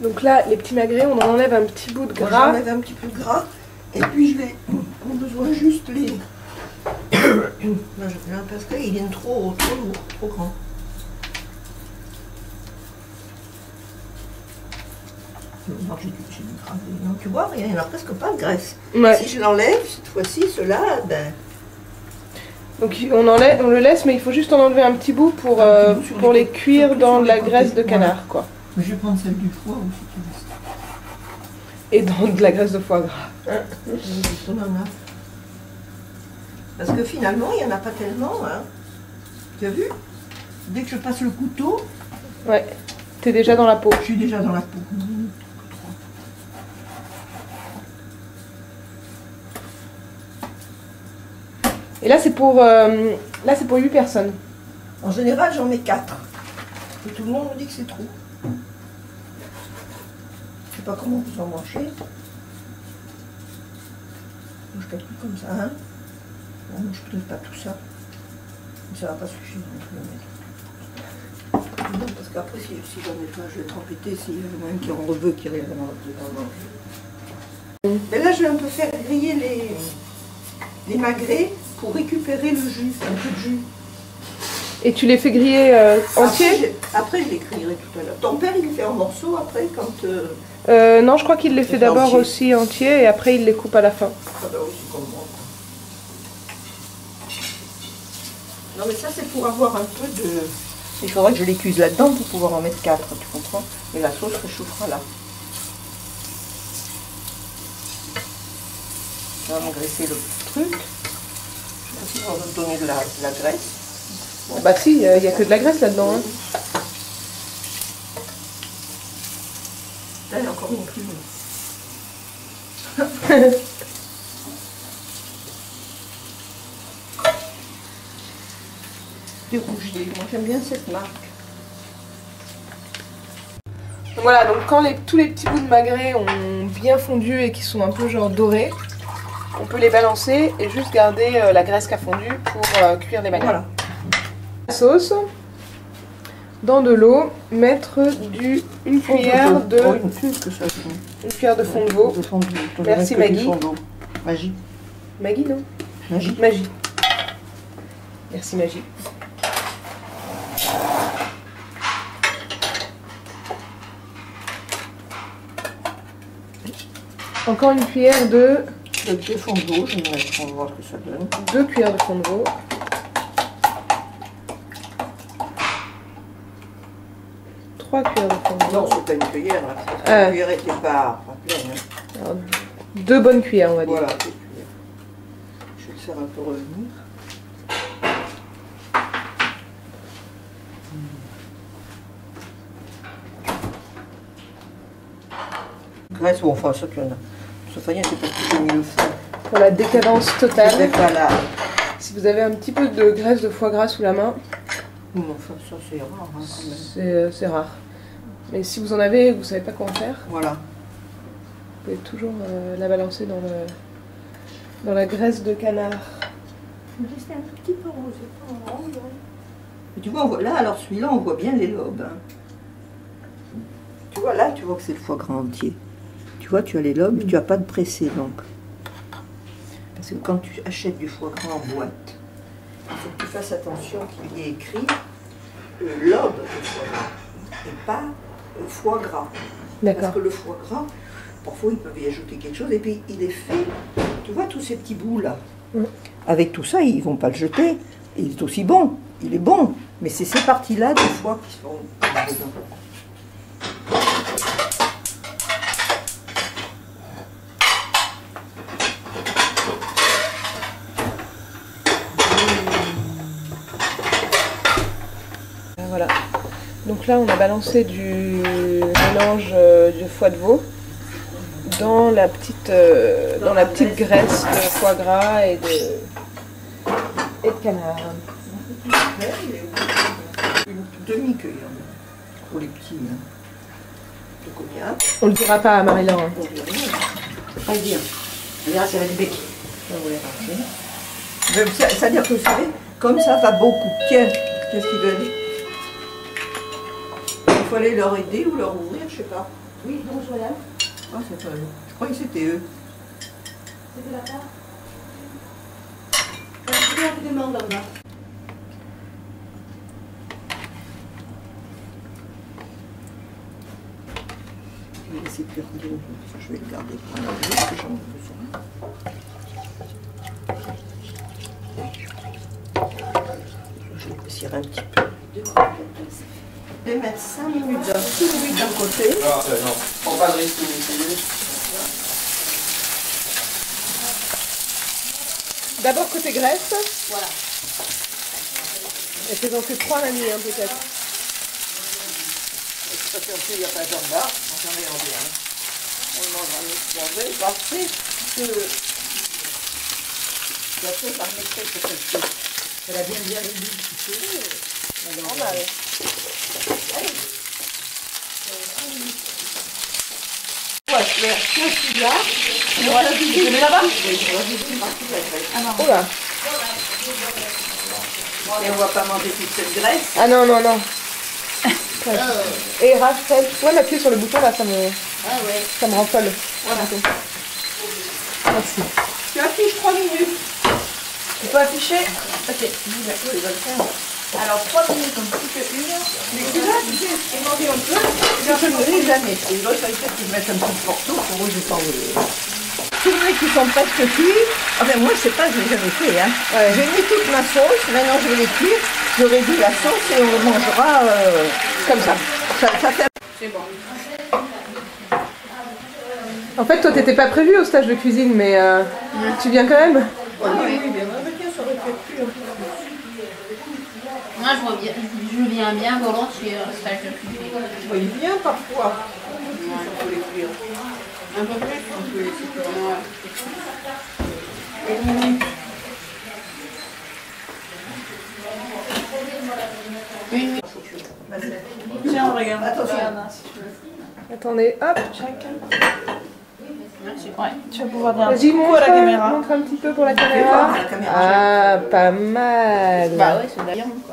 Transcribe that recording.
Donc là, les petits magrets, on en enlève un petit bout de gras. J'enlève un petit peu de gras. Et puis je vais... On a besoin juste les... parce qu'ils viennent trop lourds, trop grands. Non, j'ai du gras. Non, tu vois, il n'y en a presque pas de graisse. Ouais. Si je l'enlève, cette fois-ci, ceux-là, ben... Donc on le laisse, mais il faut juste en enlever un petit bout pour les cuire dans de la graisse de canard, quoi. Mais je vais prendre celle du foie aussi. Et dans de la graisse de foie gras. Parce que finalement, il n'y en a pas tellement. Hein. Tu as vu? Dès que je passe le couteau... Ouais, t'es déjà dans la peau. Je suis déjà dans la peau. Et là, c'est pour 8 personnes. En général, j'en mets 4. Et tout le monde me dit que c'est trop. Je sais pas comment vous en mangez. Je calcule comme ça, hein. On mange peut-être pas tout ça. Mais ça va pas suffire, donc je vais mettre. Non, parce qu'après, si j'en ai pas, je vais être embêtée s'il y en a un qui en veut, qui rien à manger. Mais là, je vais un peu faire griller les magrets pour récupérer le jus, un peu de jus. Et tu les fais griller entiers? Après, je les grillerai tout à l'heure. Ton père, il les fait en morceaux après quand... Non, je crois qu'il les fait d'abord aussi entiers et après il les coupe à la fin. Ah bah oui, c'est comme moi. Non mais ça c'est pour avoir un peu de... Il faudrait que je les cuise là-dedans pour pouvoir en mettre 4, tu comprends? Et la sauce réchauffera là. On va engraisser le truc. Je sais pas si on va me donner de la graisse. Bon. Bah si, il n'y a que de la graisse là-dedans. Hein. Là, il y a encore une plume. Du rougier, moi j'aime bien cette marque. Donc voilà, donc quand tous les petits bouts de magret ont bien fondu et qui sont un peu genre dorés, on peut les balancer et juste garder la graisse qui a fondu pour cuire les magrets. Voilà. La sauce, dans de l'eau, mettre une cuillère de fond de veau. Merci Maggie. Magie. Maggie, non? Magie. Magie. Merci Magie. Encore une cuillère de... De fond de veau, je vais mettre, on va voir ce que ça donne. 2 cuillères de fond de veau. 3 cuillères de fond de veau. Non, c'est pas une cuillère, là. La cuillère n'était pas pleine. Hein. Alors, 2 bonnes cuillères, on va dire. Voilà, 2 cuillères. Je vais le faire un peu revenir. Graisse, bon, enfin, ça, tu en as. Sophania, c'est parce que j'ai mis le feu. Pour la décadence totale. Pas là. Si vous avez un petit peu de graisse de foie gras sous la main, non, enfin, ça c'est rare. Hein, c'est rare. Mais si vous en avez et que vous ne savez pas quoi en faire, voilà. Vous pouvez toujours la balancer dans la graisse de canard. Il me restait un tout petit peu rosé. Mais tu vois, là, alors celui-là, on voit bien les lobes. Hein. Tu vois, là, tu vois que c'est le foie gras entier. Tu vois, tu as les lobes, tu n'as pas de pressé, donc. Parce que quand tu achètes du foie gras en boîte, il faut que tu fasses attention qu'il y ait écrit lobe de foie gras et pas foie gras. Parce que le foie gras, parfois ils peuvent y ajouter quelque chose et puis il est fait, tu vois tous ces petits bouts là, avec tout ça ils ne vont pas le jeter, il est aussi bon, il est bon, mais c'est ces parties là du foie qui sont dedans. Voilà. Donc là, on a balancé du mélange de foie de veau dans la petite graisse de foie gras et de canard. Une demi-cuillère pour les petits. Hein. De combien? On le dira pas à Marie-Laure. Hein. C'est pas dire. Regarde, ça va du bec. C'est-à-dire que vous savez, comme ça va beaucoup. Tiens, qu'est-ce qu'ils veulent? Il faut aller leur aider ou leur ouvrir, je sais pas. Oui, bonjour madame. Ah, c'est pas eux. Je croyais que c'était eux. C'est de la part. Je vous demande là-bas. Je vais laisser cuire de l'eau. Je vais le garder pour un peu parce que j'en ai besoin. Je vais grossir un petit peu. Je vais mettre 5 minutes d'un côté. Non, prends pas de risque d'essayer. D'abord côté graisse. Voilà. Et faisons que 3 mamie, hein, peut-être. Parce qu'en plus, il n'y a pas de là, j'en ai envie. Hein. On le mangera manger parce que la chose va remettre sur quelque chose. Elle a bien réduit, tu sais. Normal. Ouais, Claire, tiens celui-là. Tu mets là-bas? Oh là. Et on va pas manger toute cette graisse. Ah non, non, non. Et Raphaël, tu vois m'appuyer sur le bouton là, ça me rend folle. Voilà. Merci. Tu affiches 3 minutes. Tu peux afficher? Ok, d'accord, il va le faire. Alors 3 minutes, on ne plus que une. Mais tu vois, tu sais, demander un peu, je ne ris jamais. Et l'autre, il faut qu'ils mettent un petit porto pour eux, je sens tous les qui sont presque cuits. Enfin, moi, je sais pas, je l'ai jamais fait. Hein. Ouais. J'ai mis toute ma sauce, maintenant je vais les cuire. Je réduis la sauce et on le mangera comme ça. Ça fait... C'est bon. En fait, toi, t'étais pas prévu au stage de cuisine, mais tu viens quand même? Oui, bien. Mais tiens, ça aurait pu être cuit. Moi, je viens bien volontiers au stage de cuisine. Oui, il vient parfois. On peut les cuire. Un peu plus? On peut les cuire. Une. Tiens, regarde. Attention. Attendez, hop. Merci. Ouais, tu vas pouvoir dire un Vas-y, petit coup à la caméra. montre un petit peu pour la caméra. La caméra. Ah, pas mal. Bah ouais, c'est d'ailleurs quoi.